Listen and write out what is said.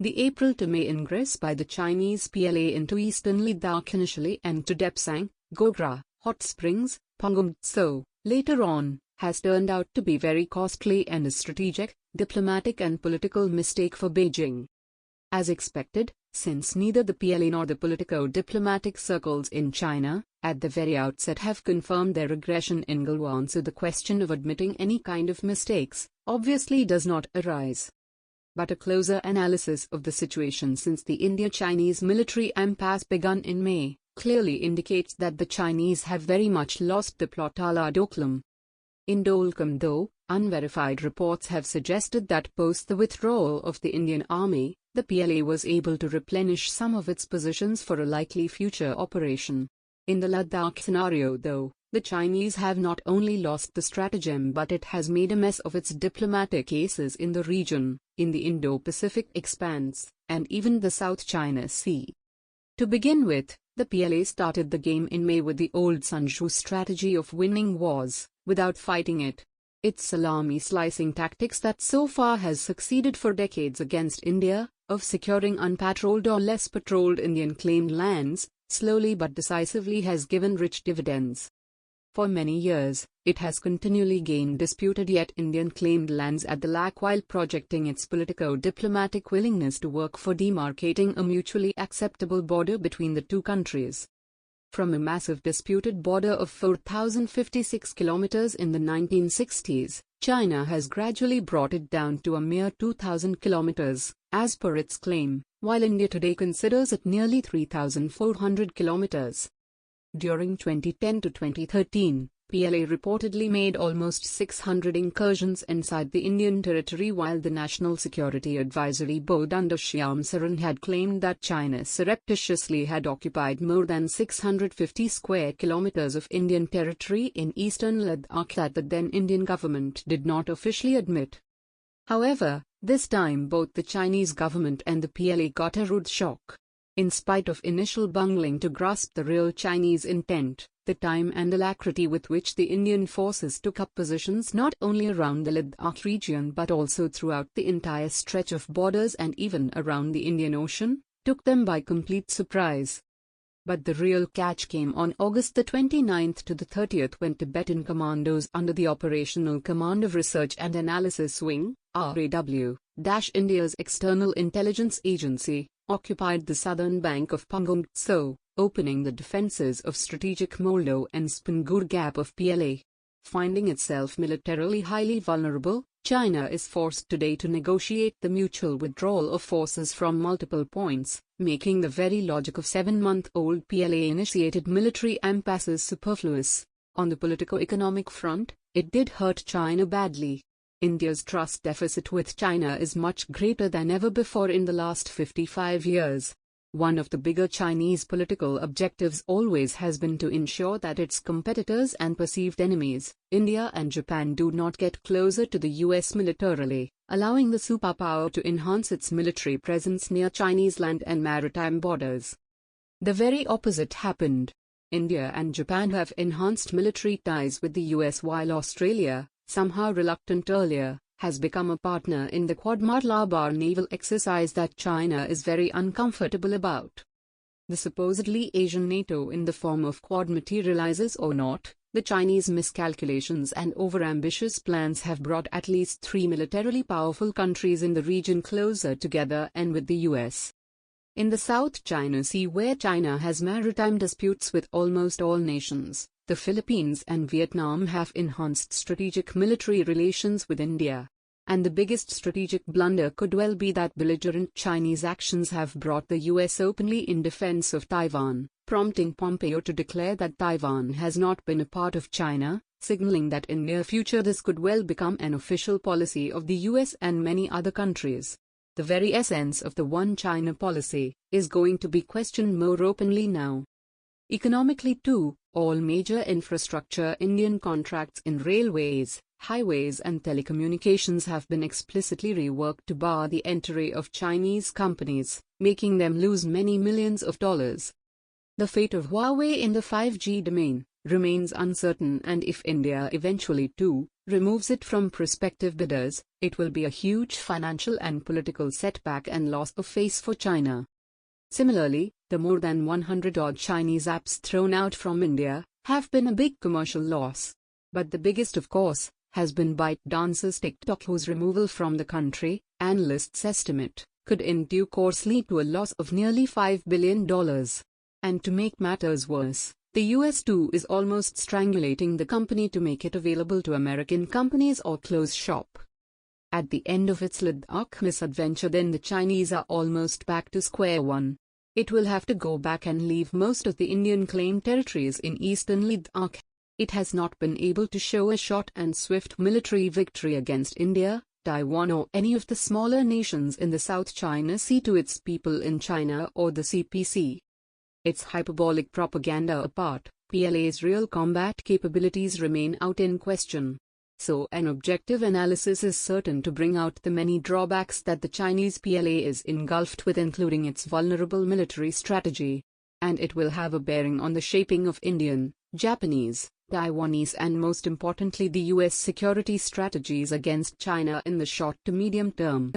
The April to May ingress by the Chinese PLA into eastern Ladakh initially and to Depsang, Gogra, hot springs, Pangong Tso, later on, has turned out to be very costly and a strategic, diplomatic and political mistake for Beijing. As expected, since neither the PLA nor the politico-diplomatic circles in China, at the very outset have confirmed their aggression in Taiwan, so the question of admitting any kind of mistakes, obviously does not arise. But a closer analysis of the situation since the India-Chinese military impasse begun in May, clearly indicates that the Chinese have very much lost the plot à la Doklam. In Dolkam though, unverified reports have suggested that post the withdrawal of the Indian army, the PLA was able to replenish some of its positions for a likely future operation. In the Ladakh scenario though, the Chinese have not only lost the stratagem but it has made a mess of its diplomatic aces in the region, in the Indo-Pacific expanse, and even the South China Sea. To begin with, the PLA started the game in May with the old Sun Tzu strategy of winning wars, without fighting it. Its salami-slicing tactics that so far has succeeded for decades against India, of securing unpatrolled or less patrolled Indian claimed lands, slowly but decisively has given rich dividends. For many years, it has continually gained disputed yet Indian claimed lands at the Ladakh while projecting its politico-diplomatic willingness to work for demarcating a mutually acceptable border between the two countries. From a massive disputed border of 4,056 kilometers in the 1960s, China has gradually brought it down to a mere 2,000 kilometers, as per its claim, while India today considers it nearly 3,400 kilometers. During 2010 to 2013, PLA reportedly made almost 600 incursions inside the Indian territory, while the National Security Advisory Board under Shyam Saran had claimed that China surreptitiously had occupied more than 650 square kilometers of Indian territory in eastern Ladakh that the then Indian government did not officially admit. However, this time both the Chinese government and the PLA got a rude shock. In spite of initial bungling to grasp the real Chinese intent, the time and alacrity with which the Indian forces took up positions not only around the Ladakh region but also throughout the entire stretch of borders and even around the Indian Ocean, took them by complete surprise. But the real catch came on August the 29th to the 30th when Tibetan commandos under the Operational Command of Research and Analysis Wing, RAW, India's external intelligence agency, occupied the southern bank of Pangong Tso, opening the defences of strategic Moldo and Spangur Gap of PLA. Finding itself militarily highly vulnerable, China is forced today to negotiate the mutual withdrawal of forces from multiple points, making the very logic of 7-month-old PLA-initiated military impasses superfluous. On the politico-economic front, it did hurt China badly. India's trust deficit with China is much greater than ever before in the last 55 years. One of the bigger Chinese political objectives always has been to ensure that its competitors and perceived enemies, India and Japan, do not get closer to the US militarily, allowing the superpower to enhance its military presence near Chinese land and maritime borders. The very opposite happened. India and Japan have enhanced military ties with the US while Australia, somehow reluctant earlier, has become a partner in the Quad Malabar naval exercise that China is very uncomfortable about. The supposedly Asian NATO in the form of Quad materializes or not, the Chinese miscalculations and overambitious plans have brought at least 3 militarily powerful countries in the region closer together and with the US. In the South China Sea, where China has maritime disputes with almost all nations, the Philippines and Vietnam have enhanced strategic military relations with India. And the biggest strategic blunder could well be that belligerent Chinese actions have brought the US openly in defense of Taiwan, prompting Pompeo to declare that Taiwan has not been a part of China, signaling that in near future this could well become an official policy of the US and many other countries. The very essence of the One China policy is going to be questioned more openly now. Economically too, all major infrastructure Indian contracts in railways, highways and telecommunications have been explicitly reworked to bar the entry of Chinese companies, making them lose many millions of dollars. The fate of Huawei in the 5G domain, remains uncertain, and if India eventually too removes it from prospective bidders, it will be a huge financial and political setback and loss of face for China. Similarly, the more than 100-odd Chinese apps thrown out from India have been a big commercial loss. But the biggest, of course, has been ByteDance's TikTok, whose removal from the country, analysts estimate, could in due course lead to a loss of nearly $5 billion. And to make matters worse, the US too is almost strangulating the company to make it available to American companies or close shop. At the end of its Ladakh Misadventure, then the Chinese are almost back to square one. It will have to go back and leave most of the Indian claimed territories in eastern Ladakh. It has not been able to show a short and swift military victory against India, Taiwan, or any of the smaller nations in the South China Sea to its people in China or the CPC. Its hyperbolic propaganda apart, PLA's real combat capabilities remain out in question. So an objective analysis is certain to bring out the many drawbacks that the Chinese PLA is engulfed with, including its vulnerable military strategy. And it will have a bearing on the shaping of Indian, Japanese, Taiwanese, and most importantly the US security strategies against China in the short to medium term.